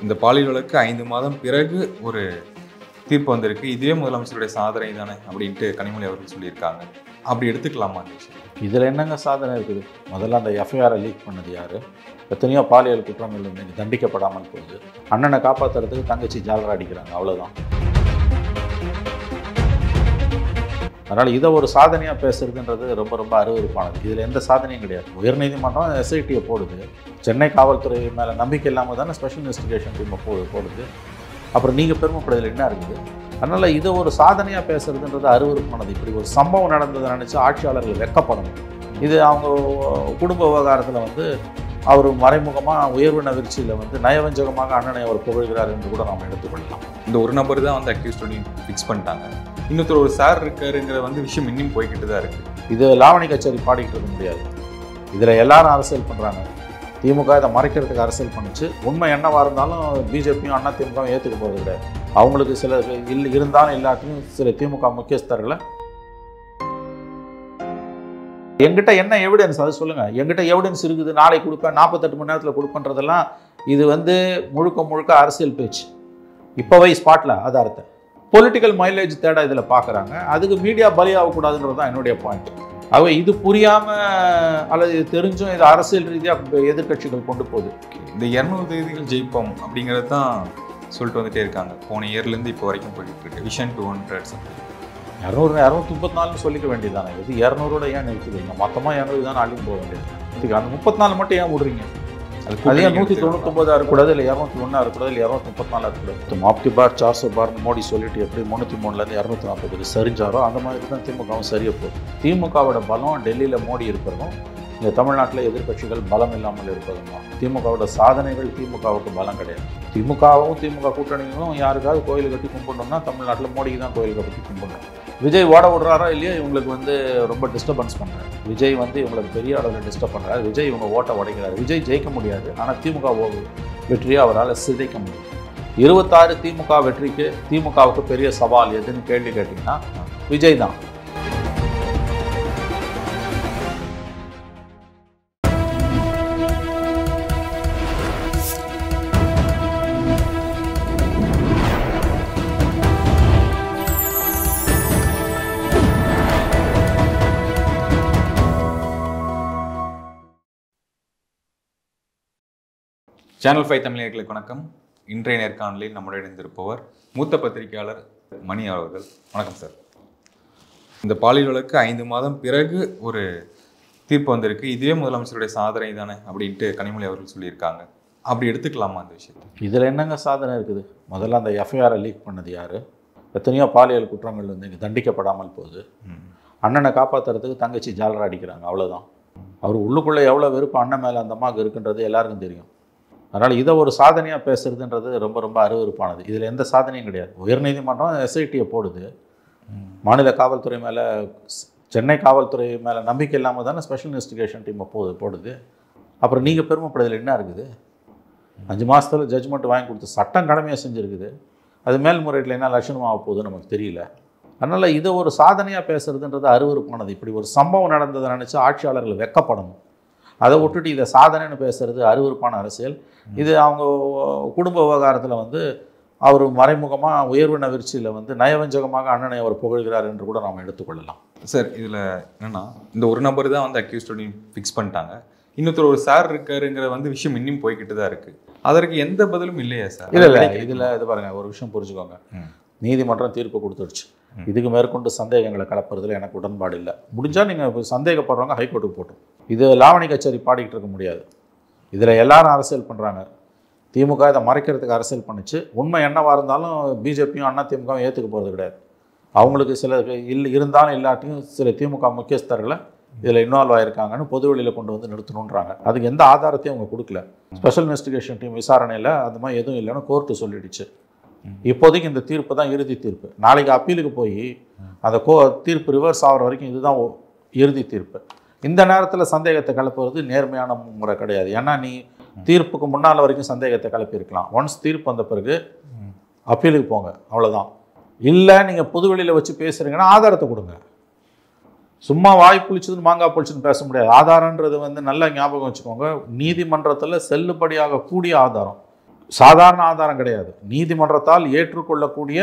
இந்த பாலியல் வழக்கு 5 மாதம் பிறகு ஒரு தீர்ப்பு வந்திருக்கு. இதுவே முதலமைச்சருடைய சாதனை தானே அப்படின்ட்டு கனிமொழி அவர்கள் சொல்லியிருக்காங்க. அப்படி எடுத்துக்கலாமா அந்த விஷயம்? இதில் என்னங்க சாதனை இருக்குது? முதல்ல அந்த எஃப்ஐஆரை லீக் பண்ணது யார்? எத்தனையோ பாலியல் குற்றங்கள் இன்னைக்கு தண்டிக்கப்படாமல் போகுது. அண்ணனை காப்பாற்றுறதுக்கு தங்கச்சி ஜாலரா அடிக்கிறாங்க, அவ்வளோதான். அதனால் இதை ஒரு சாதனையாக பேசுறதுன்றது ரொம்ப ரொம்ப அருவருப்பானது. இதில் எந்த சாதனையும் கிடையாது. உயர்நீதிமன்றம் எஸ்ஐடியை போடுது. சென்னை காவல்துறை மேலே நம்பிக்கை இல்லாமல் தானே ஸ்பெஷல் இன்வெஸ்டிகேஷன் டீமை போடுது. அப்புறம் நீங்கள் பெருமைப்படுதல் என்ன இருக்குது? அதனால் இதை ஒரு சாதனையாக பேசுறதுன்றது அருவருப்பானது. இப்படி ஒரு சம்பவம் நடந்ததை நினச்சி ஆட்சியாளர்கள் வெட்கப்படணும். இது அவங்க குடும்ப விவகாரத்தில் அவர் மறைமுகமாக உயர்வின விருச்சியில் நயவஞ்சகமாக அண்ணனை அவர் புகழ்கிறார் என்று கூட நாம் எடுத்துக்கொள்ளலாம். இந்த ஒரு நபர் தான் அக்யூஸ்ட் ஃபிக்ஸ் பண்ணிட்டாங்க. இன்னொருத்தர் ஒரு சார் இருக்காருங்கிற விஷயம் இன்னும் போய்கிட்டு தான் இருக்கு. இது லாவணி கச்சேரி பாடிக்கிட்டு இருக்க முடியாது. இதில் எல்லாரும் அரசியல் பண்ணுறாங்க. திமுக இதை மறைக்கிறதுக்கு அரசியல் பண்ணிச்சு. உண்மை என்னவாக இருந்தாலும் பிஜேபியும் அண்ணா திமுகவும் ஏற்றுக்க போகிறது கிடையாது. அவங்களுக்கு சில இருந்தாலும் இல்லாட்டியும் சில திமுக முக்கியஸ்தர்களை எங்கிட்ட என்ன எவிடன்ஸ் அது சொல்லுங்கள். எங்கிட்ட எவிடன்ஸ் இருக்குது, நாளை கொடுப்பேன், 48 மணி நேரத்தில் கொடுப்பேன்றதெல்லாம் இது முழுக்க அரசியல் பேச்சு. இப்போவே ஸ்பாட்டில் ஆதாரத்தை பொலிட்டிக்கல் மைலேஜ் தேட இதில் பார்க்குறாங்க. அதுக்கு மீடியா பலியாகக்கூடாதுன்றது தான் என்னுடைய பாயிண்ட். ஆகவே இது புரியாமல் அல்லது இது தெரிஞ்சும் இது அரசியல் ரீதியாக எதிர்கட்சிகள் கொண்டு போகுது. இந்த 200 தேதிகள் ஜெயிப்போம் அப்படிங்கிறது தான் சொல்லிட்டு வந்துட்டே இருக்காங்க. போன இயர்லேருந்து இப்போ வரைக்கும் போயிட்டு இருக்கு. விஷன் 200 234 சொல்லிக்க வேண்டியதானே. இது 200ஓட ஏன் நிறுத்துவீங்க? மொத்தமாக 200 தான் அழிவு போக வேண்டியது. அந்த 34 மட்டும் ஏன் விடுறீங்க? அது ஏன் 199 இருக்கக்கூடாது, இல்லை 201 இருக்கக்கூடாது, இல்லை 234 இருக்கக்கூடாது? மாப்டி பார் 400 பார்னு மோடி சொல்லிட்டு எப்படி 303லேருந்து 240 சரிஞ்சாரோ அந்த மாதிரி தான் திமுகவும் சரியாக போகுது. திமுகவோட பலம் டெல்லியில் மோடி இருக்கிறதும், இங்கே தமிழ்நாட்டில் எதிர்கட்சிகள் பலம் இல்லாமல் இருப்பதும் தான். திமுகவோட சாதனைகள் திமுகவுக்கு பலம் கிடையாது. திமுகவும் திமுக கூட்டணிகளும் யாருக்காவது கோயில் கட்டி கும்பிடணும்னா தமிழ்நாட்டில் மோடிக்கு தான் கோயில் கட்டி கும்பிடணும். விஜய் ஓட விடுறாரா இல்லையா, இவங்களுக்கு ரொம்ப டிஸ்டர்பன்ஸ் பண்ணுறாரு. விஜய் இவங்களுக்கு பெரிய அளவில் டிஸ்டர்ப் பண்ணுறாரு. விஜய் இவங்க ஓட்டை உடைக்கிறாரு. விஜய் ஜெயிக்க முடியாது, ஆனால் திமுக வெற்றியை அவரால் சிதைக்க முடியும். 26 திமுக வெற்றிக்கு திமுகவுக்கு பெரிய சவால் எதுன்னு கேள்வி கேட்டிங்கன்னா விஜய் தான். சேனல் 5 தமிழர்களுக்கு வணக்கம். இன்றைய நேர்காணலில் நம்முடைய இணைந்திருப்பவர் மூத்த பத்திரிகையாளர் மணி அவர்கள். வணக்கம் சார். இந்த பாலியல் வழக்கு 5 மாதம் பிறகு ஒரு தீர்ப்பு வந்திருக்கு. இதுவே முதலமைச்சருடைய சாதனை தானே அப்படின்ட்டு கனிமொழி அவர்கள் சொல்லியிருக்காங்க. அப்படி எடுத்துக்கலாமா அந்த விஷயத்தை? இதில் என்னங்க சாதனை இருக்குது? முதல்ல அந்த எஃப்ஐஆரை லீக் பண்ணது யார்? எத்தனையோ பாலியல் குற்றங்கள் இங்கே தண்டிக்கப்படாமல் போகுது. அண்ணனை காப்பாற்றுறதுக்கு தங்கச்சி ஜாலரா அடிக்கிறாங்க, அவ்வளோதான். அவர் உள்ளுக்குள்ளே எவ்வளோ வெறுப்பு அண்ணன் மேலே அந்த அம்மாவுக்கு இருக்குன்றது எல்லாருக்கும் தெரியும். அதனால் இதை ஒரு சாதனையாக பேசுறதுன்றது ரொம்ப ரொம்ப அருவருப்பானது. இதில் எந்த சாதனையும் கிடையாது. உயர்நீதிமன்றம் எஸ்ஐடியை போடுது. மாநில காவல்துறை மேலே, சென்னை காவல்துறை மேலே நம்பிக்கை இல்லாமல் தானே ஸ்பெஷல் இன்வெஸ்டிகேஷன் டீமை போடுது. அப்புறம் நீங்கள் பெருமைப்படுதல் என்ன இருக்குது? 5 மாதத்தில் ஜட்ஜ்மெண்ட் வாங்கி கொடுத்து சட்டம் கடமையாக செஞ்சுருக்குது. அது மேல்முறையீட்டில் என்ன லட்சணமாக போகுதுன்னு நமக்கு தெரியல. அதனால் இதை ஒரு சாதனையாக பேசுறதுன்றது அருவருப்பானது. இப்படி ஒரு சம்பவம் நடந்ததை நினச்சி ஆட்சியாளர்கள் வெட்கப்படணும். அதை விட்டுட்டு இதை சாதனைன்னு பேசுறது அருவருப்பான அரசியல். இது அவங்க குடும்ப விவகாரத்தில் அவர் மறைமுகமாக உயர்வின விருச்சியில் நயவஞ்சகமாக அண்ணனை அவர் புகழ்கிறார் என்று கூட நாம் எடுத்துக்கொள்ளலாம். சார், இதில் என்னென்னா இந்த ஒரு நபர் தான் அக்யூஸ்ட் ஃபிக்ஸ் பண்ணிட்டாங்க. இன்னொருத்தர் ஒரு சார் இருக்காருங்கிற விஷயம் இன்னும் போய்கிட்டு தான் இருக்கு. அதற்கு எந்த பதிலும் இல்லையா சார்? இல்லை இதில் இது பாருங்க, ஒரு விஷயம் புரிஞ்சுக்கோங்க. நீதிமன்றம் தீர்ப்பு கொடுத்துடுச்சு. இதுக்கு மேற்கொண்டு சந்தேகங்களை கலப்புறதுல எனக்கு உடன்பாடு இல்லை. முடிஞ்சால் நீங்கள் சந்தேகப்படுறவங்க ஹைகோர்ட்டுக்கு போட்டோம். இது லாவணி கச்சேரி பாடிக்கிட்டு இருக்க முடியாது. இதில் எல்லாரும் அரசியல் பண்ணுறாங்க. திமுக இதை மறைக்கிறதுக்கு அரசியல் பண்ணிச்சு. உண்மை என்னவாக இருந்தாலும் பிஜேபியும் அண்ணா திமுகவும் ஏற்றுக்க போகிறது கிடையாது. அவங்களுக்கு சில இருந்தாலும் இல்லாட்டியும் சில திமுக முக்கியஸ்தர்களை இதில் இன்வால்வ் ஆகிருக்காங்கன்னு பொதுவெளியில் கொண்டு நிறுத்தணுன்றாங்க. அதுக்கு எந்த ஆதாரத்தையும் அவங்க கொடுக்கல. ஸ்பெஷல் இன்வெஸ்டிகேஷன் டீம் விசாரணையில் அது மாதிரி எதுவும் இல்லைன்னு கோர்ட்டு சொல்லிடுச்சு. இப்போதைக்கு இந்த தீர்ப்பு தான் இறுதி தீர்ப்பு. நாளைக்கு அப்பீலுக்கு போய் அந்த தீர்ப்பு ரிவர்ஸ் ஆகிற வரைக்கும் இதுதான் இறுதி தீர்ப்பு. இந்த நேரத்தில் சந்தேகத்தை கலப்புறது நேர்மையான முறை கிடையாது. ஏன்னா நீ தீர்ப்புக்கு முன்னால் வரைக்கும் சந்தேகத்தை கலப்பியிருக்கலாம். ஒன்ஸ் தீர்ப்பு வந்த பிறகு அப்பீலுக்கு போங்க, அவ்வளோதான். இல்லை நீங்கள் பொதுவெளியில் வச்சு பேசுகிறீங்கன்னா ஆதாரத்தை கொடுங்க. சும்மா வாய் புளிச்சதுன்னு மாங்காய் புளிச்சுன்னு பேச முடியாது. ஆதாரன்றது நல்லா ஞாபகம் வச்சுக்கோங்க. நீதிமன்றத்தில் செல்லுபடியாக கூடிய ஆதாரம். சாதாரண ஆதாரம் கிடையாது, நீதிமன்றத்தால் ஏற்றுக்கொள்ளக்கூடிய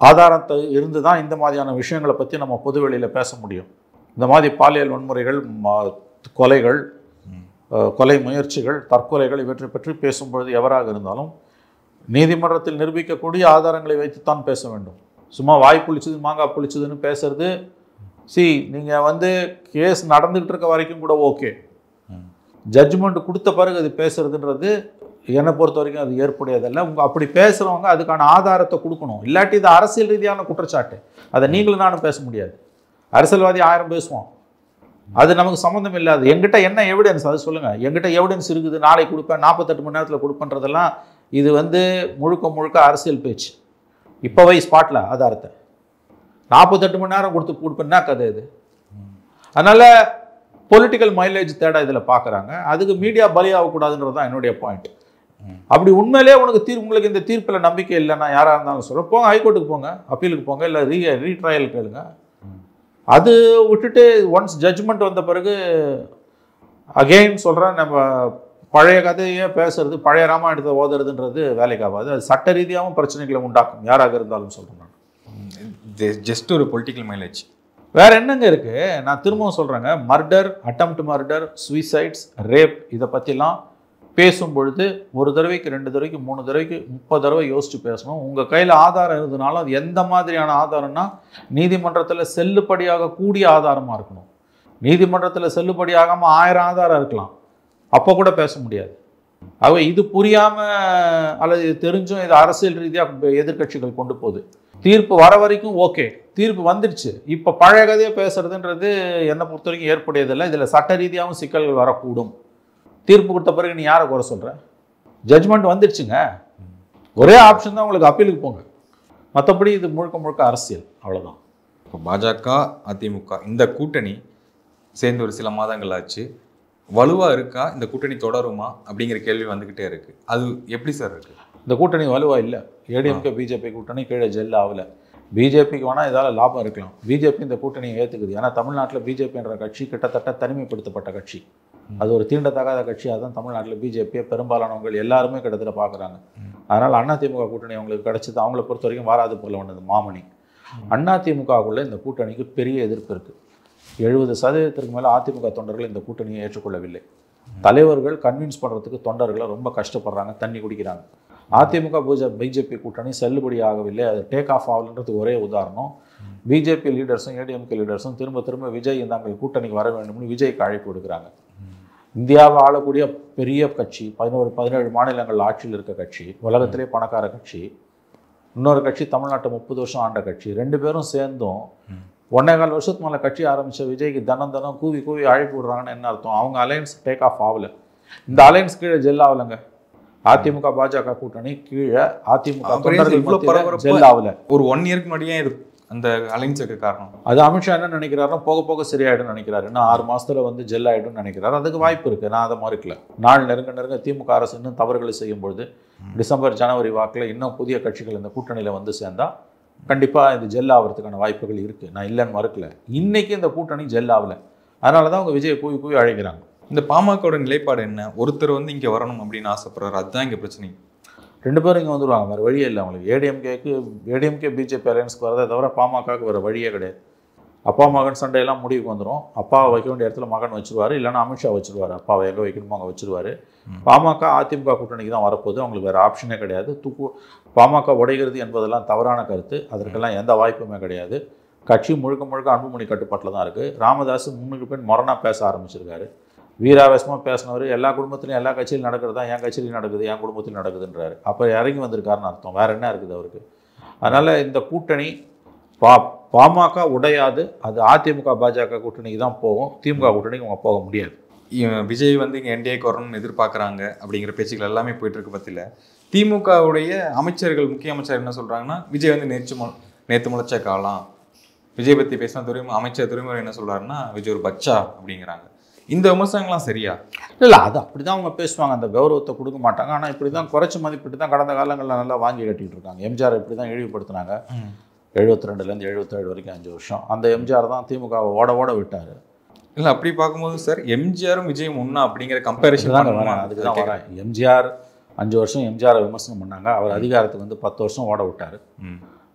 ஆதாரத்தை இருந்து தான் இந்த மாதிரியான விஷயங்களை பற்றி நம்ம பொதுவெளியில் பேச முடியும். இந்த மாதிரி பாலியல் வன்முறைகள், கொலைகள், கொலை முயற்சிகள், தற்கொலைகள் இவற்றை பற்றி பேசும்பொழுது எவராக இருந்தாலும் நீதிமன்றத்தில் நிரூபிக்கக்கூடிய ஆதாரங்களை வைத்துத்தான் பேச வேண்டும். சும்மா வாய் புளிச்சது மாங்காய் புளிச்சதுன்னு பேசுறது, நீங்கள் கேஸ் நடந்துகிட்டு இருக்க வரைக்கும் கூட ஓகே, ஜட்ஜ்மெண்ட் கொடுத்த பிறகு அது பேசுறதுன்றது என்னை பொறுத்த வரைக்கும் அது ஏற்புடையதல்ல. அப்படி பேசுகிறவங்க அதுக்கான ஆதாரத்தை கொடுக்கணும். இல்லாட்டி இது அரசியல் ரீதியான குற்றச்சாட்டு, அதை நீங்களும் நானும் பேச முடியாது. அரசியல்வாதி 1000 பேசுவோம், அது நமக்கு சம்மந்தம் இல்லாது. எங்கிட்ட என்ன எவிடன்ஸ் அது சொல்லுங்கள். எங்கிட்ட எவிடன்ஸ் இருக்குது, நாளைக்கு கொடுப்பேன், 48 மணி நேரத்தில் கொடுப்பேன்றதெல்லாம் இது முழுக்க முழுக்க அரசியல் பேச்சு. இப்போவே ஸ்பாட்டில் ஆதாரத்தை 48 மணி நேரம் கொடுப்பேன்னா கதை இது. அதனால் பொலிட்டிக்கல் மைலேஜ் தேட இதில் பார்க்குறாங்க. அதுக்கு மீடியா பலியாகக்கூடாதுன்றது தான் என்னுடைய பாயிண்ட். அப்படி உண்மையிலே உங்களுக்கு இந்த தீர்ப்பில் நம்பிக்கை இல்லைன்னா யாராக இருந்தாலும் சொல்கிறேன், போங்க ஹைகோர்ட்டுக்கு போங்க, அப்பீலுக்கு போங்க, இல்லை ரீட்ரையல் கேளுங்க. அது விட்டுட்டு ஒன்ஸ் ஜட்ஜ்மெண்ட் வந்த பிறகு அகெயின் சொல்கிறேன், நம்ம பழைய கதையே பேசுறது, பழைய ராமாயணத்தை ஓதுறதுன்றது வேலைக்கு ஆகாது. அது சட்ட ரீதியாகவும் பிரச்சனைகளை உண்டாக்கும், யாராக இருந்தாலும் சொல்கிறேன் நான். ஜஸ்ட் ஒரு பொலிட்டிக்கல் மைலேஜ் வேற என்னங்க இருக்குது? நான் திரும்பவும் சொல்கிறேங்க, murder, attempt murder, suicides, rape, இதை பற்றிலாம் பேசும்பொழுது ஒரு தடவைக்கு 2 தடவைக்கு 3 தடவைக்கு 30 தடவை யோசித்து பேசணும். உங்கள் கையில் ஆதாரம் இருந்ததுனாலும் அது எந்த மாதிரியான ஆதாரம்னா நீதிமன்றத்தில் செல்லுபடியாக கூடிய ஆதாரமாக இருக்கணும். நீதிமன்றத்தில் செல்லுபடியாகாமல் 1000 ஆதாரம் இருக்கலாம், அப்போ கூட பேச முடியாது. ஆக இது புரியாமல் அல்லது இது தெரிஞ்சும் இது அரசியல் ரீதியாக எதிர்கட்சிகள் கொண்டு போகுது. தீர்ப்பு வர வரைக்கும் ஓகே, தீர்ப்பு வந்துடுச்சு, இப்போ பழைய கதையை பேசுறதுன்றது என்னை பொறுத்த வரைக்கும் ஏற்புடையதில்லை. இதில் சட்ட ரீதியாகவும் சிக்கல்கள் வரக்கூடும். தீர்ப்பு கொடுத்த பிறகு நீ யாரை குறை சொல்கிற? ஜட்ஜ்மெண்ட் வந்துடுச்சுங்க, ஒரே ஆப்ஷன் தான் உங்களுக்கு, அப்பீலுக்கு போங்க. மற்றபடி இது முழுக்க முழுக்க அரசியல், அவ்வளோதான். இப்போ பாஜக அதிமுக இந்த கூட்டணி சேர்ந்து ஒரு சில மாதங்கள் ஆச்சு, வலுவாக இருக்கா? இந்த கூட்டணி தொடருமா அப்படிங்கிற கேள்வி வந்துக்கிட்டே இருக்குது. அது எப்படி சார் இருக்குது? இந்த கூட்டணி வலுவாக இல்லை. ஏடிஎம்கே பிஜேபி கூட்டணி கீழே ஜெல் ஆகலை. பிஜேபிக்கு வேணால் இதால் லாபம் இருக்கலாம், பிஜேபி இந்த கூட்டணியை ஏற்றுக்குது. ஏன்னா தமிழ்நாட்டில் பிஜேபின்ற கட்சி கிட்டத்தட்ட தனிமைப்படுத்தப்பட்ட கட்சி, அது ஒரு தீண்டத்தகாத கட்சி. அதுதான் தமிழ்நாட்டில் பிஜேபியை பெரும்பாலானவங்க எல்லாருமே கிட்டத்தட்ட பார்க்குறாங்க. அதனால் அதிமுக கூட்டணி அவங்களுக்கு கிடச்சிது. அவங்கள பொறுத்த வரைக்கும் வாராது போல ஒன்றது மாமணி. அதிமுகவுக்குள்ளே இந்த கூட்டணிக்கு பெரிய எதிர்ப்பு இருக்குது. 70% மேலே அதிமுக தொண்டர்கள் இந்த கூட்டணியை ஏற்றுக்கொள்ளவில்லை. தலைவர்கள் கன்வின்ஸ் பண்ணுறதுக்கு தொண்டர்களை ரொம்ப கஷ்டப்படுறாங்க, தண்ணி குடிக்கிறாங்க. அதிமுக பிஜேபி கூட்டணி செல்லுபடி ஆகவில்லை, அது டேக் ஆஃப் ஆகலன்றது ஒரே உதாரணம். பிஜேபி லீடர்ஸும் ஏடிஎம்கே லீடர்ஸும் திரும்ப விஜய் நாங்கள் கூட்டணிக்கு வர வேண்டும்னு விஜய்க்கு அழைப்பு கொடுக்குறாங்க. இந்தியாவை ஆளக்கூடிய பெரிய கட்சி, 17 மாநிலங்கள் ஆட்சியில் இருக்க கட்சி, உலகத்திலே பணக்கார கட்சி, இன்னொரு கட்சி தமிழ்நாட்டை 30 வருஷம் ஆண்ட கட்சி, 2 பேரும் சேர்ந்தும் 1.25 வருஷத்துக்கு மேலே கட்சி ஆரம்பித்த விஜய்க்கு தினம் கூவி அழைப்பு விடுறாங்கன்னு என்ன அர்த்தம்? அவங்க அலையன்ஸ் டேக் ஆஃப் ஆகலை. இந்த அலையன்ஸ் கீழே ஜெல் ஆகலைங்க. அதிமுக பாஜக கூட்டணி கீழே அதிமுக ஜெல் ஆகலை. ஒரு 1 இயருக்கு முன்னாடியே அந்த அலைன்ஸுக்கு காரணம் அது அமித்ஷா என்ன நினைக்கிறாருன்னா போக சரியாயிடும் நினைக்கிறாரு. இன்னும் 6 மாதத்தில் ஜெல் ஆகிடும்னு நினைக்கிறாரு. அதுக்கு வாய்ப்பு இருக்குது, நான் அதை மறுக்கல. நாள் நெருங்க திமுக அரசு இன்னும் தவறுகளை செய்யும்பொழுது டிசம்பர் ஜனவரி வாக்கில் இன்னும் புதிய கட்சிகள் இந்த கூட்டணியில் சேர்ந்தால் கண்டிப்பாக இது ஜெல் ஆகிறதுக்கான வாய்ப்புகள் இருக்குது, நான் இல்லைன்னு மறுக்கல. இன்றைக்கி இந்த கூட்டணி ஜெல் ஆகலை, அதனால தான் அவங்க விஜயை கூவி அழைக்கிறாங்க. இந்த பாமகவோட நிலைப்பாடு என்ன? ஒருத்தர் இங்கே வரணும் அப்படின்னு ஆசைப்படுறாரு, அதுதான் இங்கே பிரச்சனை. 2 பேரும் இங்கே வந்துடுவாங்க, வேறு வழியே இல்லை அவங்களுக்கு. ஏடிஎம்கே பிஜேபி அலையன்ஸ்க்கு வரதை தவிர பாமகவுக்கு வேறு வழியே கிடையாது. அப்பா மகன் சண்டையெல்லாம் முடிவுக்கு வந்துடும். அப்பாவை வைக்க வேண்டிய இடத்துல மகன் வச்சுருவார், இல்லைன்னா அமித்ஷா வச்சுருவார். அப்பாவை எங்கே வைக்கணுமோ அங்கே வச்சுருவார். பாமக அதிமுக கூட்டணிக்கு தான் வரப்போகுது, அவங்களுக்கு வேறு ஆப்ஷனே கிடையாது. பாமக உடைகிறது என்பதெல்லாம் தவறான கருத்து, அதற்கெல்லாம் எந்த வாய்ப்புமே கிடையாது. கட்சி முழுக்க அன்புமணி கட்டுப்பாட்டில் தான் இருக்குது. ராமதாஸ் முன்னுக்கு பின் முரணாக பேச ஆரம்பிச்சிருக்காரு. வீராவேசமாக பேசினவர் எல்லா குடும்பத்திலையும் எல்லா கட்சியிலும் நடக்கிறது தான் என் கட்சியிலையும் நடக்குது, என் குடும்பத்திலும் நடக்குதுன்றாரு. அப்போ இறங்கி வந்திருக்காருன்னு அர்த்தம், வேறு என்ன இருக்குது அவருக்கு? அதனால் இந்த கூட்டணி பாமக உடையாது, அது அதிமுக பாஜக கூட்டணிக்கு தான் போகும், திமுக கூட்டணிக்கு அவங்க போக முடியாது. விஜய் இங்கே என்டிஏக்கு வரணும்னு எதிர்பார்க்குறாங்க அப்படிங்கிற பேச்சுக்கள் எல்லாமே போயிட்டுருக்கு. பற்றியில் திமுகவுடைய அமைச்சர்கள், முக்கிய அமைச்சர் என்ன சொல்கிறாங்கன்னா, விஜய் நேற்று முளைச்ச காலம். விஜய் பற்றி பேசின அமைச்சர் துறைமுறை என்ன சொல்கிறாருன்னா, விஜய் ஒரு பச்சா அப்படிங்கிறாங்க. இந்த விமர்சனங்கள்லாம் சரியா? இல்லை, அது அப்படி தான் அவங்க பேசுவாங்க, அந்த கௌரவத்தை கொடுக்க மாட்டாங்க. ஆனால் இப்படி தான் குறைச்சி மதிப்பிட்டு தான் கடந்த காலங்களில் நல்லா வாங்கி கட்டிகிட்டு இருக்காங்க. எம்ஜிஆர் இப்படி தான் இழிவுபடுத்தினாங்க. 72லேருந்து 77 வரைக்கும் 5 வருஷம் அந்த எம்ஜிஆர் தான் திமுகவை ஓட விட்டார். இல்லை, அப்படி பார்க்கும்போது சார் எம்ஜிஆரும் விஜயும் ஒன்றா அப்படிங்கிற கம்பேரிஷன் தான் வரேன். அதுக்கு தான் வரேன். எம்ஜிஆர் 5 வருஷம் எம்ஜிஆரை விமர்சனம் பண்ணாங்க. அவர் அதிகாரத்துக்கு வந்து 10 வருஷம் ஓட விட்டார்.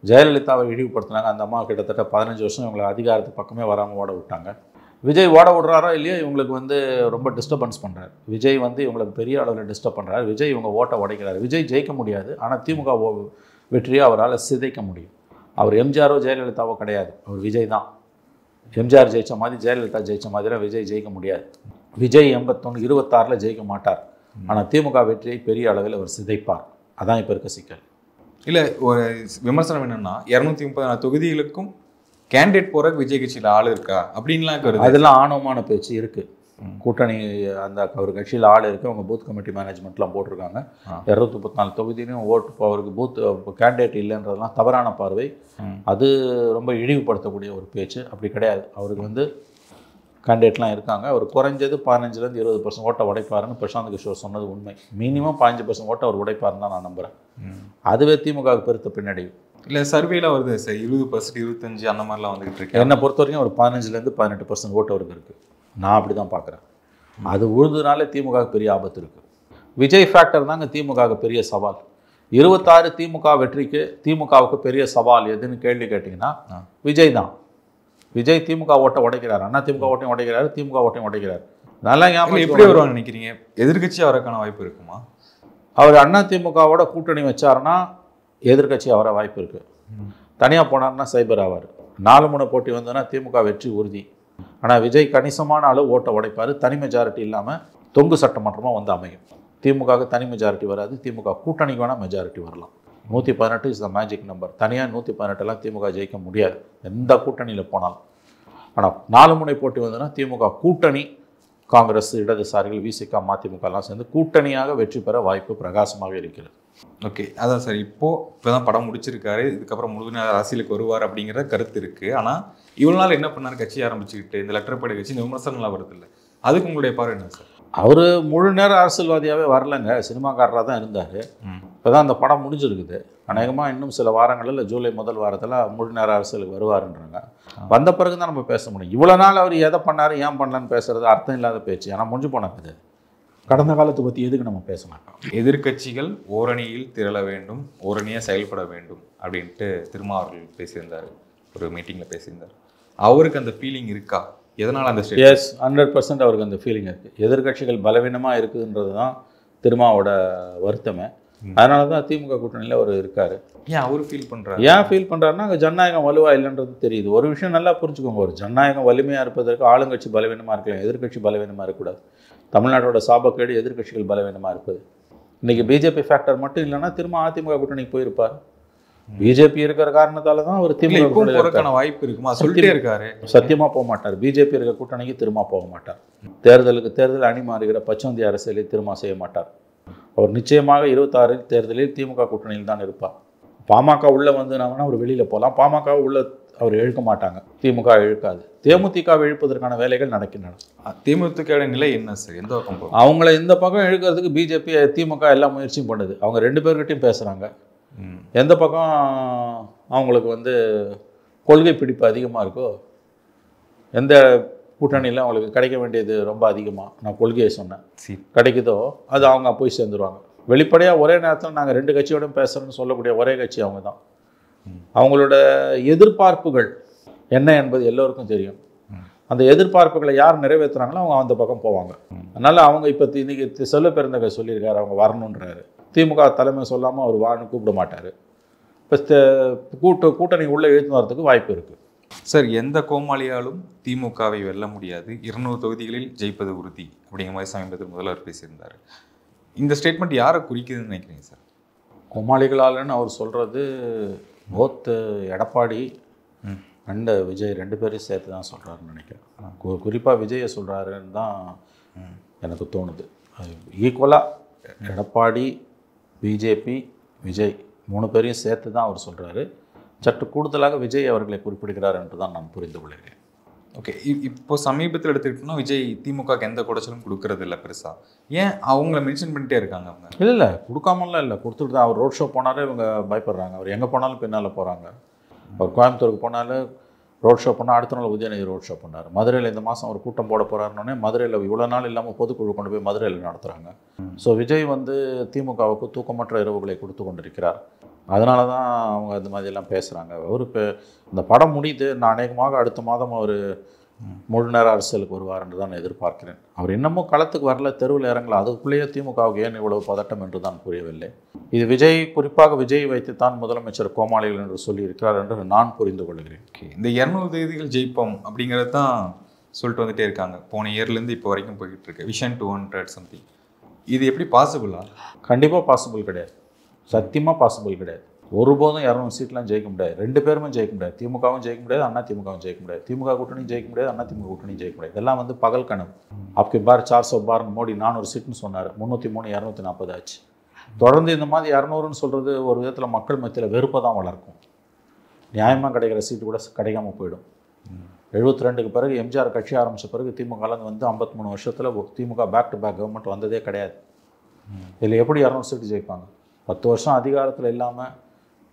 ஜெயலலிதாவை இழிவுபடுத்தினாங்க. அந்த அம்மா கிட்டத்தட்ட 15 வருஷம் இவங்களை அதிகாரத்துக்கு பக்கமே வராமல் ஓட விட்டாங்க. விஜய் ஓட விடுறாரோ இல்லையோ இவங்களுக்கு வந்து ரொம்ப டிஸ்டர்பன்ஸ் பண்ணுறாரு. விஜய் வந்து இவங்களுக்கு பெரிய அளவில் டிஸ்டர்ப் பண்ணுறாரு. விஜய் இவங்க ஓட்டை உடைக்கிறாரு. விஜய் ஜெயிக்க முடியாது, ஆனால் திமுக வெற்றியை அவரால் சிதைக்க முடியும். அவர் எம்ஜிஆரோ ஜெயலலிதாவோ கிடையாது, அவர் விஜய் தான். எம்ஜிஆர் ஜெயித்த மாதிரி ஜெயலலிதா ஜெயித்த மாதிரி விஜய் ஜெயிக்க முடியாது. விஜய் 26 ஜெயிக்க மாட்டார், ஆனால் திமுக வெற்றியை பெரிய அளவில் அவர் சிதைப்பார். அதான் இப்போ இருக்க சிக்கல். இல்லை, ஒரு விமர்சனம் என்னென்னா 234 தொகுதிகளுக்கும் கேண்டிடேட் போகிறக்கு விஜய் கட்சியில் ஆள் இருக்கா அப்படின்லாம் கருது. அதெல்லாம் ஆணவமான பேச்சு இருக்குது. கூட்டணி அந்த ஒரு கட்சியில் ஆள் இருக்குது. அவங்க பூத் கமிட்டி மேனேஜ்மெண்ட்லாம் போட்டிருக்காங்க. 234 தொகுதியிலையும் ஓட்டு அவருக்கு பூத் கேண்டிடேட் இல்லைன்றதெல்லாம் தவறான பார்வை. அது ரொம்ப இழிவுபடுத்தக்கூடிய ஒரு பேச்சு. அப்படி கிடையாது. அவருக்கு வந்து கேண்டிடேட்லாம் இருக்காங்க. அவர் குறைஞ்சது 15% 20% ஓட்டை உடைப்பாருன்னு பிரசாந்த் கிஷோர் சொன்னது உண்மை. மினிமம் 15% ஓட்டை அவர் உடைப்பாருன்னு தான் நான் நம்புகிறேன். அதுவே திமுகவுக்கு பெருத்த பின்னடைவு. இல்லை, சர்வேல வருது சார் 20%, 25 அந்த மாதிரிலாம் வந்துகிட்டு இருக்கு. என்னை பொறுத்த வரைக்கும் ஒரு 15% 18% ஓட்டு அவருக்கு இருக்குது. நான் அப்படி தான் பார்க்குறேன். அது உழுதுனாலே திமுகவுக்கு பெரிய ஆபத்து இருக்குது. விஜய் ஃபேக்டர் தாங்க திமுகவுக்கு பெரிய சவால். 26 திமுக வெற்றிக்கு திமுகவுக்கு பெரிய சவால் எதுன்னு கேள்வி கேட்டிங்கன்னா விஜய் தான். விஜய் திமுக ஓட்டை உடைக்கிறார், அண்ணா திமுக ஓட்டையும் உடைக்கிறாரு, திமுக ஓட்டையும் உடைக்கிறார். நல்லா எப்படி வருவாங்க நினைக்கிறீங்க? எதிர்கட்சி வரக்கான வாய்ப்பு இருக்குமா? அவர் அண்ணா திமுகவோட கூட்டணி வச்சாருன்னா எதிர்கட்சி வர வாய்ப்பு இருக்குது. தனியாக போனார்னா சைபர் ஆவார். 4 முனை போட்டி வந்ததுன்னா திமுக வெற்றி உறுதி. ஆனால் விஜய் கணிசமான அளவு ஓட்டை உடைப்பார். தனி மெஜாரிட்டி இல்லாமல் தொங்கு சட்டமன்றமாக வந்து அமையும். திமுகவுக்கு தனி மெஜாரிட்டி வராது, திமுக கூட்டணிக்கு வேணால் மெஜாரிட்டி வரலாம். 118 இஸ் த மேஜிக் நம்பர். தனியாக 118 திமுக ஜெயிக்க முடியாது எந்த கூட்டணியில் போனாலும். ஆனால் 4 முனை போட்டி வந்ததுன்னா திமுக கூட்டணி, காங்கிரஸ், இடதுசாரிகள், விசிக, மதிமுகலாம் சேர்ந்து கூட்டணியாக வெற்றி பெற வாய்ப்பு பிரகாசமாக இருக்கிறது. ஓகே, அதான் சார். இப்போ தான் படம் முடிச்சிருக்காரு, இதுக்கப்புறம் முழு நேர அரசியலுக்கு வருவார் அப்படிங்கிற கருத்து இருக்குது. ஆனால் இவ்வளோ நாள் என்ன பண்ணார்? கட்சி ஆரம்பிச்சுக்கிட்டு இந்த லெட்டர் பேட் கட்சி இந்த விமர்சனங்களாக வருது இல்லை, அதுக்கு உங்களுடைய பார்வை என்ன சார்? அவர் முழு நேர அரசியல்வாதியாகவே வரலைங்க, சினிமாக்காரராக தான் இருந்தார். இப்போ தான் அந்த படம் முடிஞ்சிருக்குது. அநேகமாக இன்னும் சில வாரங்களில் ஜூலை முதல் வாரத்தில் முழு நேர அரசியலுக்கு வருவாருன்றாங்க. வந்த பிறகு தான் நம்ம பேச முடியும். இவ்வளோ நாள் அவர் எதை பண்ணார், ஏன் பண்ணலன்னு பேசுறது அர்த்தம் இல்லாத பேச்சு. ஏன்னா முடிஞ்சு போனது. கடந்த காலத்தை பற்றி எதுக்கு நம்ம பேச மாட்டோம்? எதிர்கட்சிகள் ஓரணியில் திரள வேண்டும், ஓரணியாக செயல்பட வேண்டும் அப்படின்ட்டு திருமா அவர்கள் பேசியிருந்தார், ஒரு மீட்டிங்கில் பேசியிருந்தார். அவருக்கு அந்த ஃபீலிங் இருக்கா? எதனால் அந்த எஸ் 100% அவருக்கு அந்த ஃபீலிங் இருக்குது. எதிர்கட்சிகள் பலவீனமாக இருக்குதுன்றது தான் திருமாவோட வருத்தமே. அதனால தான் திமுக கூட்டணியில் அவர் இருக்கார். ஏன் அவர் ஃபீல் பண்ணுறாரு? ஏன் ஃபீல் பண்ணுறாருன்னா அங்கே ஜனநாயகம் வலுவாக இல்லைன்றது தெரியுது. ஒரு விஷயம் நல்லா புரிஞ்சுக்கோங்க, ஒரு ஜனநாயகம் வலிமையாக இருப்பதற்கு ஆளுங்கட்சி பலவீனமாக இருக்கலாம், எதிர்கட்சி பலவீனமாக இருக்கக்கூடாது. தமிழ்நாட்டோட சாபக்கேடு எதிர்கட்சிகள் பலவீனமாக இருப்பது. இன்றைக்கி பிஜேபி ஃபேக்டர் மட்டும் இல்லைன்னா திரும்ப அதிமுக கூட்டணிக்கு போயிருப்பார். பிஜேபி இருக்கிற காரணத்தால தான் அவர் திமுக வாய்ப்பு இருக்குமா சொல்லிட்டே இருக்காரு. சத்தியமாக போக மாட்டார். பிஜேபி இருக்கிற கூட்டணிக்கு திரும்ப போக மாட்டார். தேர்தல் அணி மாறுகிற பச்சோந்தி அரசியலை திரும்ப செய்ய மாட்டார். அவர் நிச்சயமாக 26 தேர்தலில் திமுக கூட்டணியில் தான் இருப்பார். பாமக உள்ளே வந்தாங்கன்னா அவர் வெளியில் போகலாம். பாமக உள்ள அவர் இழுக்க மாட்டாங்க, திமுக இழுக்காது. தேமுதிகவை இழுப்பதற்கான வேலைகள் நடக்கின்றன. தேமுதிக நிலை என்ன சார்? எந்த பக்கம் அவங்கள இந்த பக்கம் இழுக்கிறதுக்கு பிஜேபி திமுக எல்லா முயற்சியும் பண்ணுது. அவங்க 2 பேர்கிட்டையும் பேசுகிறாங்க. எந்த பக்கம் அவங்களுக்கு வந்து கொள்கை பிடிப்பு அதிகமாக இருக்கோ, எந்த கூட்டணியில் அவங்களுக்கு கிடைக்க வேண்டியது ரொம்ப அதிகமாக நான் கொள்கையை சொன்னேன் கிடைக்குதோ அது அவங்க போய் சேர்ந்துருவாங்க. வெளிப்படையாக ஒரே நேரத்தில் நாங்கள் 2 கட்சியோடும் பேசுகிறோன்னு சொல்லக்கூடிய ஒரே கட்சி அவங்க தான். அவங்களோட எதிர்பார்ப்புகள் என்ன என்பது எல்லோருக்கும் தெரியும். அந்த எதிர்பார்ப்புகளை யார் நிறைவேற்றுறாங்களோ அவங்க அந்த பக்கம் போவாங்க. அதனால் அவங்க இப்போ இன்றைக்கி செல்வ பெருந்தகை சொல்லியிருக்காரு அவங்க வரணுன்றாரு. திமுக தலைமை சொல்லாமல் அவர் வான்னு கூப்பிட மாட்டார். இப்போ கூட்டணி உள்ளே இழுத்து வரதுக்கு வாய்ப்பு இருக்குது. சார், எந்த கோமாளியாலும் திமுகவை வெல்ல முடியாது, 200 தொகுதிகளில் ஜெயிப்பது உறுதி அப்படிங்கிற மாதிரி சமீபத்தில் முதல்வர் பேசியிருந்தார். இந்த ஸ்டேட்மெண்ட் யாரை குறிக்குதுன்னு நினைக்கிறீங்க சார்? கோமாளிகளாலன்னு அவர் சொல்கிறது போத் எடப்பாடி அண்ட் விஜய் 2 பேரையும் சேர்த்து தான் சொல்கிறாருன்னு நினைக்கிறேன். குறிப்பாக விஜயை சொல்கிறாருன்னு தான் எனக்கு தோணுது. ஈக்குவலாக எடப்பாடி, பிஜேபி, விஜய் 3 பேரையும் சேர்த்து தான் அவர் சொல்கிறாரு. சற்று கூடுதலாக விஜய் அவர்களை குறிப்பிடுகிறார் என்று தான் நான் புரிந்து கொள்கிறேன். ஓகே, இப்போ சமீபத்தில் எடுத்துக்கிட்டோம்னா விஜய் திமுகவுக்கு எந்த குடைச்சலும் கொடுக்கறது இல்லை பெருசாக. ஏன் அவங்கள மென்ஷன் பண்ணிட்டே இருக்காங்க அவங்க? இல்லை கொடுக்காமலாம் இல்லை, கொடுத்துட்டு தான். அவர் ரோட் ஷோ போனாலே இவங்க பயப்படுறாங்க. அவர் எங்கே போனாலும் பின்னால் போகிறாங்க. அவர் கோயம்புத்தூருக்கு போனாலும் ரோட் ஷோ பண்ணால் அடுத்த நாள் உதயநிதி ரோட் ஷோ பண்ணார். மதுரையில் இந்த மாதம் ஒரு கூட்டம் போட போகிறாருன்னொன்னே மதுரையில் இவ்வளோ நாள் இல்லாமல் பொதுக்குழு கொண்டு போய் மதுரையில் நடத்துகிறாங்க. ஸோ விஜய் வந்து திமுகவுக்கு தூக்கமற்ற இரவுகளை கொடுத்து கொண்டிருக்கிறார். அதனால தான் அவங்க இந்த மாதிரிலாம் பேசுகிறாங்க. அவர் இப்போ இந்த படம் முடியுது, நான் அநேகமாக அடுத்த மாதம் அவர் முழு நேர அரசியலுக்கு வருவார் என்று தான் எதிர்பார்க்கிறேன். அவர் இன்னமும் களத்துக்கு வரல, தெருவில் இறங்கல. அதுக்குள்ளேயே திமுகவுக்கு ஏன் இவ்வளவு பதட்டம் என்று தான் புரியவில்லை. இது விஜய், குறிப்பாக விஜய் வைத்துத்தான் முதலமைச்சர் கோமாளிகள் என்று சொல்லியிருக்கிறார் என்று நான் புரிந்து கொள்கிறேன். இந்த 200 தேதிகள் ஜெயிப்போம் அப்படிங்கிறது தான் சொல்லிட்டு வந்துட்டே இருக்காங்க. போன இயர்லேருந்து இப்போ வரைக்கும் போய்கிட்டு இருக்கு. Vision 200 something. இது எப்படி பாசிபிளா? கண்டிப்பாக பாசிபிள் கிடையாது. சத்தியமாக பாசிபிள் கிடையாது. ஒருபோதும் 200 சீட்லாம் ஜெயிக்க முடியாது. 2 பேருமே ஜெயிக்க முடியாது. திமுகவும் ஜெயிக்க முடியாது, அண்ணா திமுகவும் ஜெயிக்க முடியாது. திமுக கூட்டணியும் ஜெயிக்க முடியாது, அண்ணா திமுக கூட்டணியும் ஜெயிக்க முடியாது. இதெல்லாம் வந்து பகல் கனவு. அப்கி பார் 400 பார் மோடி 400 சீட்னு சொன்னார். 303 240 ஆச்சு. தொடர்ந்து இந்த மாதிரி 200ன்னு சொல்கிறது ஒரு விதத்தில் மக்கள் மத்தியில் வெறுப்பை தான் வளர்க்கும். நியாயமாக கிடைக்கிற சீட்டு கூட கிடைக்காம போயிடும். 72க்கு பிறகு எம்ஜிஆர் கட்சி ஆரம்பித்த பிறகு திமுகலேருந்து வந்து 53 வருஷத்தில் திமுக பேக் டு பேக் கவர்மெண்ட் வந்ததே கிடையாது. இதில் எப்படி 200 சீட்டு ஜெயிப்பாங்க? 10 வருஷம் அதிகாரத்தில் இல்லாமல்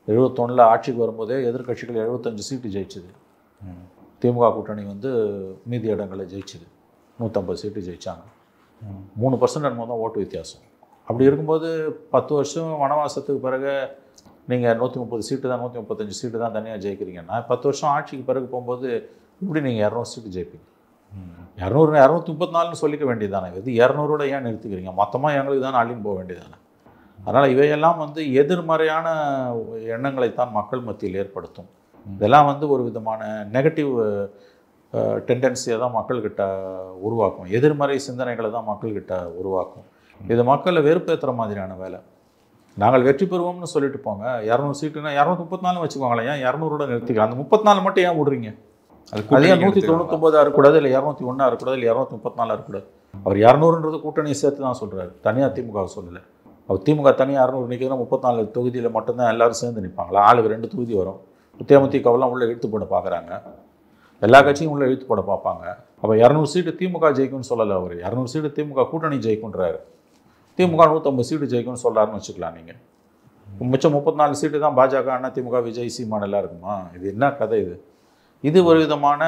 71 ஆட்சிக்கு வரும்போதே எதிர்கட்சிகள் 75 சீட்டு ஜெயிச்சுது. திமுக கூட்டணி வந்து மீதி இடங்களை ஜெயிச்சுது. 150 சீட்டு ஜெயித்தாங்க. 3% என்னமோ தான் ஓட்டு வித்தியாசம். அப்படி இருக்கும்போது 10 வருஷம் வனவாசத்துக்கு பிறகு நீங்கள் 130 சீட்டு தான், 135 சீட்டு தான் தனியாக ஜெயிக்கிறீங்கன்னா 10 வருஷம் ஆட்சிக்கு பிறகு போகும்போது இப்படி நீங்கள் 200 சீட்டு ஜெயிப்பீங்க. 200 234ன்னு சொல்லிக்க வேண்டியதானே. இது 200ஓட ஏன் நிறுத்திக்கிறீங்க? மொத்தமாக எங்களுக்கு தான் அள்ளின்னு போக வேண்டியதானே. அதனால் இவையெல்லாம் வந்து எதிர்மறையான எண்ணங்களைத்தான் மக்கள் மத்தியில் ஏற்படுத்தும். இதெல்லாம் வந்து ஒரு விதமான நெகட்டிவ் டெண்டன்சியை தான் மக்கள்கிட்ட உருவாக்கும். எதிர்மறை சிந்தனைகளை தான் மக்கள்கிட்ட உருவாக்கும். இது மக்களை வெறுப்பேற்றுற மாதிரியான வேலை. நாங்கள் வெற்றி பெறுவோம்னு சொல்லிட்டு போங்க. 200 சீட்டுனா 234 வச்சுக்கோங்களேன். ஏன் 200ஓட நிறுத்திக்கலாம்? அந்த 34 மட்டும் ஏன் விடுறீங்க? அது ஏன் 199 இருக்கக்கூடாது, இல்லை 201 இருக்கக்கூடாது, இல்லை 234 இருக்கக்கூடாது? அவர் 200ன்றது கூட்டணியை சேர்த்து தான் சொல்கிறாரு, தனியாக திமுக சொல்லலை. அவர் திமுக தனியாக 600 நிற்கிறதுனா 34 தொகுதியில் மட்டும்தான் எல்லோரும் சேர்ந்து நிற்பாங்களா? ஆளுக்கு 2 தொகுதி வரும். தேமுதிகவெல்லாம் உள்ளே இழுத்து போட பார்க்குறாங்க. எல்லா கட்சியும் உள்ளே இழுத்து போட பார்ப்பாங்க. அப்போ 200 சீட்டு திமுக ஜெயிக்கும்னு சொல்லலை. அவர் 200 சீட்டு திமுக கூட்டணி ஜெயிக்குன்றாரு. திமுக 150 சீட்டு ஜெயிக்கும்னு சொல்கிறாருன்னு வச்சுக்கலாம். நீங்கள் மிச்சம் 34 சீட்டு தான் பாஜக, அண்ணா திமுக, விஜய், சீமான் எல்லாம் இருக்குமா? இது என்ன கதை? இது ஒரு விதமான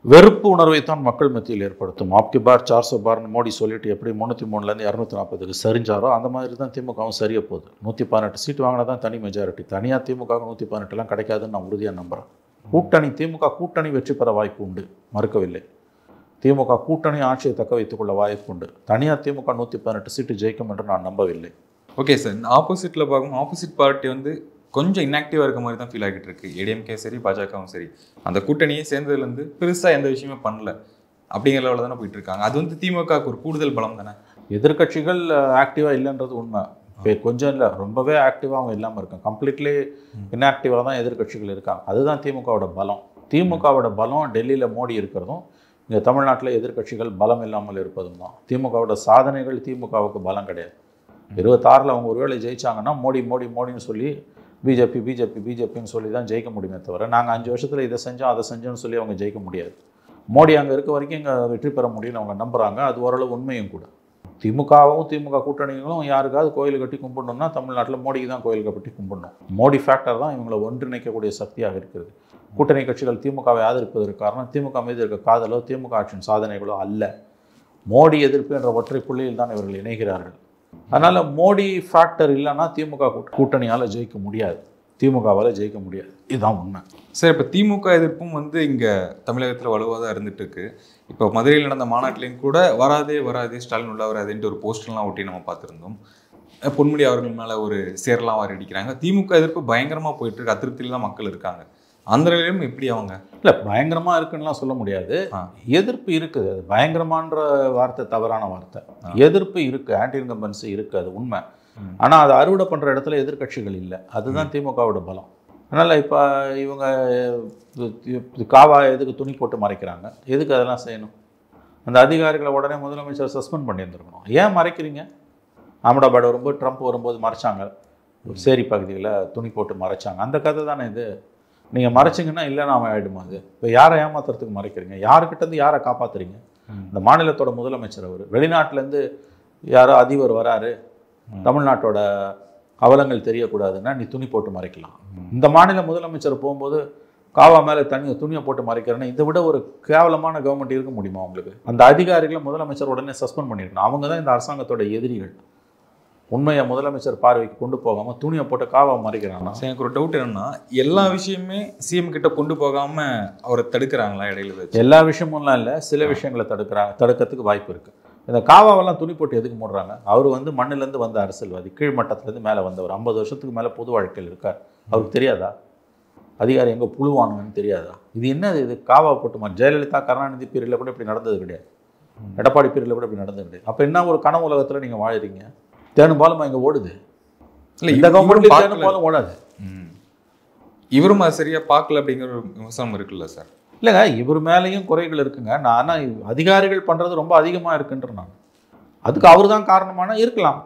வெறுப்பு உணர்வைத்தான் மக்கள் மத்தியில் ஏற்படுத்தும். ஆப்கி பார் 400 பார்னு மோடி சொல்லிட்டு எப்படி 303லேருந்து 240க்கு சரிஞ்சாரோ அந்த மாதிரி தான் திமுகவும் சரிய போகுது. 118 சீட்டு வாங்கினா தான் தனி மெஜாரிட்டி. தனியாக திமுக 118 கிடைக்காதுன்னு நான் உறுதியாக நம்புகிறேன். கூட்டணி திமுக கூட்டணி வெற்றி பெற வாய்ப்பு உண்டு, மறுக்கவில்லை. திமுக கூட்டணி ஆட்சியை தக்க வைத்துக் கொள்ள வாய்ப்பு உண்டு. தனியாக திமுக 118 சீட்டு ஜெயிக்கும் என்று நான் நம்பவில்லை. ஓகே சார், ஆப்போசிட்டில் பார்க்கும் ஆப்போசிட் பார்ட்டி வந்து கொஞ்சம் இன்ஆக்டிவாக இருக்க மாதிரி தான் ஃபீல் ஆகிட்டு இருக்கு. ஏடிஎம்கே சரி, பாஜகவும் சரி, அந்த கூட்டணியே சேர்ந்ததுலேருந்து பெருசாக எந்த விஷயமே பண்ணல அப்படிங்கிற லெவலில் தானே போயிட்டு இருக்காங்க. அது வந்து திமுகவுக்கு ஒரு கூடுதல் பலம் தானே. எதிர்கட்சிகள் ஆக்டிவாக இல்லைன்றது உண்மை. இப்போ கொஞ்சம் இல்லை, ரொம்பவே ஆக்டிவாக அவங்க இல்லாமல் இருக்காங்க. கம்ப்ளீட்லி இன்ஆக்டிவாக தான் எதிர்கட்சிகள் இருக்காங்க. அதுதான் திமுகவோட பலம். திமுகவோட பலம் டெல்லியில் மோடி இருக்கிறதும், இங்கே தமிழ்நாட்டில் எதிர்கட்சிகள் பலம் இல்லாமல் இருப்பதும் தான். திமுகவோட சாதனைகள் திமுகவுக்கு பலம் கிடையாது. 26ல் அவங்க ஒருவேளை ஜெயிச்சாங்கன்னா மோடி மோடி மோடின்னு சொல்லி பிஜேபி பிஜேபி பிஜேபின்னு சொல்லி தான் ஜெயிக்க முடியுமே தவிர, நாங்கள் 5 வருஷத்தில் இதை செஞ்சோம் அதை செஞ்சோன்னு சொல்லி அவங்க ஜெயிக்க முடியாது. மோடி அங்கே இருக்க வரைக்கும் இங்கே வெற்றி பெற முடியும்னு அவங்க நம்புகிறாங்க. அது ஓரளவு உண்மையும் கூட. திமுகவும் திமுக கூட்டணிகளும் யாருக்காவது கோயில் கட்டி கும்பிடணும்னா தமிழ்நாட்டில் மோடிக்கு தான் கோயில் கட்டி கும்பிடணும். மோடி ஃபேக்டர் தான் இவங்களை ஒன்றிணைக்கக்கூடிய சக்தியாக இருக்கிறது. கூட்டணி கட்சிகள் திமுகவை ஆதரிப்பதற்கு காரணம் திமுக மீது இருக்க காதலோ திமுக ஆட்சியின் சாதனைகளோ அல்ல, மோடி எதிர்ப்பு என்ற ஒற்றை புள்ளியில் தான் இவர்கள் இணைகிறார்கள். அதனால் மோடி ஃபேக்டர் இல்லைன்னா திமுக கூட்டணியால் ஜெயிக்க முடியாது, திமுகவால் ஜெயிக்க முடியாது. இதுதான் உண்மை. சார், இப்போ திமுக எதிர்ப்பும் வந்து இங்கே தமிழகத்தில் வலுவாக தான் இருந்துட்டு இருக்கு. இப்போ மதுரையில் நடந்த மாநாட்டிலையும் கூட வராதே ஸ்டாலின் உள்ள வராதேன்ட்டு ஒரு போஸ்டர்லாம் ஒட்டி நம்ம பார்த்துருந்தோம். பொன்முடி அவர்கள் மேலே ஒரு சேர்லாம் வாரி அடிக்கிறாங்க. திமுக எதிர்ப்பு பயங்கரமாக போயிட்டு இருக்கு. அதிருப்தியில் தான் மக்கள் இருக்காங்க. அந்த நிலையிலும் எப்படி அவங்க இல்லை பயங்கரமாக இருக்குன்னுலாம் சொல்ல முடியாது. எதிர்ப்பு இருக்குது. அது பயங்கரமான்ற வார்த்தை தவறான வார்த்தை. எதிர்ப்பு இருக்குது, ஆன்டி இன்கம்பன்சி இருக்குது, அது உண்மை. ஆனால் அதை அறுவடை பண்ணுற இடத்துல எதிர்கட்சிகள் இல்லை. அதுதான் திமுகவோட பலம். அதனால் இப்போ இவங்க காவா எதுக்கு துணி போட்டு மறைக்கிறாங்க? எதுக்கு அதெல்லாம் செய்யணும்? அந்த அதிகாரிகளை உடனே முதலமைச்சர் சஸ்பெண்ட் பண்ணியிருந்துருக்கணும். ஏன் மறைக்கிறீங்க? அகமதாபாத் வரும்போது ட்ரம்ப் வரும்போது மறைச்சாங்க, சேரி பகுதியில் துணி போட்டு மறைச்சாங்க. அந்த கதை தானே இது. நீங்கள் மறைச்சிங்கன்னா இல்லைன்னா அவன் ஆகிடுமா? அது இப்போ யாரை ஏமாத்துறதுக்கு மறைக்கிறீங்க? யாருக்கிட்டேருந்து யாரை காப்பாற்றுறீங்க? இந்த மாநிலத்தோட முதலமைச்சர் அவர் வெளிநாட்டிலேருந்து யாரோ அதிபர் வராரு, தமிழ்நாட்டோட அவலங்கள் தெரியக்கூடாதுன்னா நீ துணி போட்டு மறைக்கலாம். இந்த மாநில முதலமைச்சர் போகும்போது காவா மேலே துணியை போட்டு மறைக்கிறேன்னா இதை விட ஒரு கேவலமான கவர்மெண்ட் இருக்க முடியுமா உங்களுக்கு? அந்த அதிகாரிகளை முதலமைச்சர் உடனே சஸ்பெண்ட் பண்ணியிருக்கணும். அவங்க தான் இந்த அரசாங்கத்தோட எதிரிகள். உண்மையை முதலமைச்சர் பார்வைக்கு கொண்டு போகாமல் துணியை போட்டு காவா மறைக்கிறாங்கன்னா எனக்கு ஒரு டவுட் என்னன்னா, எல்லா விஷயமே சிஎம் கிட்ட கொண்டு போகாம அவரை தடுக்கிறாங்களா இடையில வச்சு? எல்லா விஷயமும்லாம் இல்லை, சில விஷயங்களை தடுக்கிறதுக்கு வாய்ப்பு இருக்குது. இந்த காவாவெல்லாம் துணி போட்டு எதுக்கு மூடுறாங்க? அவர் மண்ணிலேருந்து வந்த அரசியல்வாதி, கீழ்மட்டத்துலேருந்து மேலே வந்தவர், 50 வருஷத்துக்கு மேலே பொது வாழ்க்கையில் இருக்கார். அவருக்கு தெரியாதா அதிகாரி எங்கே புழுவானுங்கன்னு தெரியாதா? இது என்னது? இது காவா போட்டுமா? ஜெயலலிதா கருணாநிதி பீரியடில் கூட இப்படி நடந்தது கிடையாது, எடப்பாடி பீரியடில் கூட இப்படி நடந்தது கிடையாது. அப்போ என்ன ஒரு கனவு உலகத்தில் நீங்கள் வாழுறீங்க? தேனும் பாலும் இங்கே ஓடுது. இல்லை, இந்த கவர்மெண்ட்லேயும் தேனும் பாலும் ஓடாது. இவரும் அது சரியாக பார்க்கல அப்படிங்கிற ஒரு விமர்சனம் இருக்குல்ல சார்? இல்லைங்க, இவர் மேலேயும் குறைகள் இருக்குங்க. ஆனால் அதிகாரிகள் பண்ணுறது ரொம்ப அதிகமாக இருக்குன்ற நான் அதுக்கு அவர் தான் காரணமான இருக்கலாம்.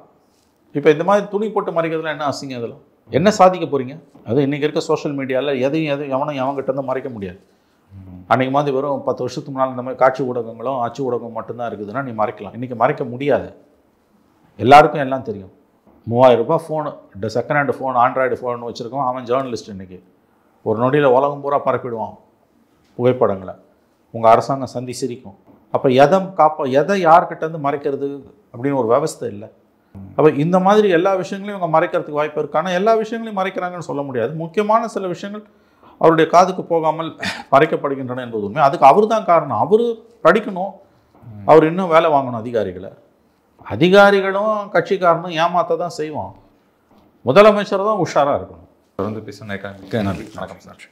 இப்போ இந்த மாதிரி துணி போட்டு மறைக்கிறதுல என்ன அசிங்கம்? இதெல்லாம் என்ன சாதிக்க போகிறீங்க? அது இன்றைக்கி இருக்க சோஷியல் மீடியாவில் எதையும் எவன்கிட்ட இருந்து மறைக்க முடியாது. அன்றைக்கி மாதிரி வெறும் 10 வருஷத்துக்கு முன்னால் இந்த மாதிரி காட்சி ஊடகங்களும் அச்சு ஊடகம் மட்டும்தான் இருக்குதுன்னா நீ மறைக்கலாம். இன்றைக்கி மறைக்க முடியாது. எல்லாருக்கும் எல்லாம் தெரியும். 3000 ரூபாய் phone, second hand phone, Android phone வச்சுருக்கோம். அவன் ஜேர்னலிஸ்ட். இன்றைக்கி ஒரு நொடியில் உலகம் பூரா பரப்பிடுவான் புகைப்படங்களை. உங்கள் அரசாங்கம் சந்தி சிரிக்கும். அப்போ எதை யார்கிட்டேருந்து மறைக்கிறது அப்படின்னு ஒரு விவஸ்தை இல்லை. அப்போ இந்த மாதிரி எல்லா விஷயங்களையும் இவங்க மறைக்கிறதுக்கு வாய்ப்பு இருக்கு. ஆனால் எல்லா விஷயங்களையும் மறைக்கிறாங்கன்னு சொல்ல முடியாது. முக்கியமான சில விஷயங்கள் அவருடைய காதுக்கு போகாமல் மறைக்கப்படுகின்றன என்பது உண்மை. அதுக்கு அவர் தான் காரணம். அவர் படிக்கணும், அவர் இன்னும் வேலை வாங்கணும் அதிகாரிகளும் கட்சிக்காரனும் ஏமாத்த தான் செய்வோம். முதலமைச்சர் தான் உஷாராக இருக்கணும். தொடர்ந்து பேச நன்றி. வணக்கம் சார்.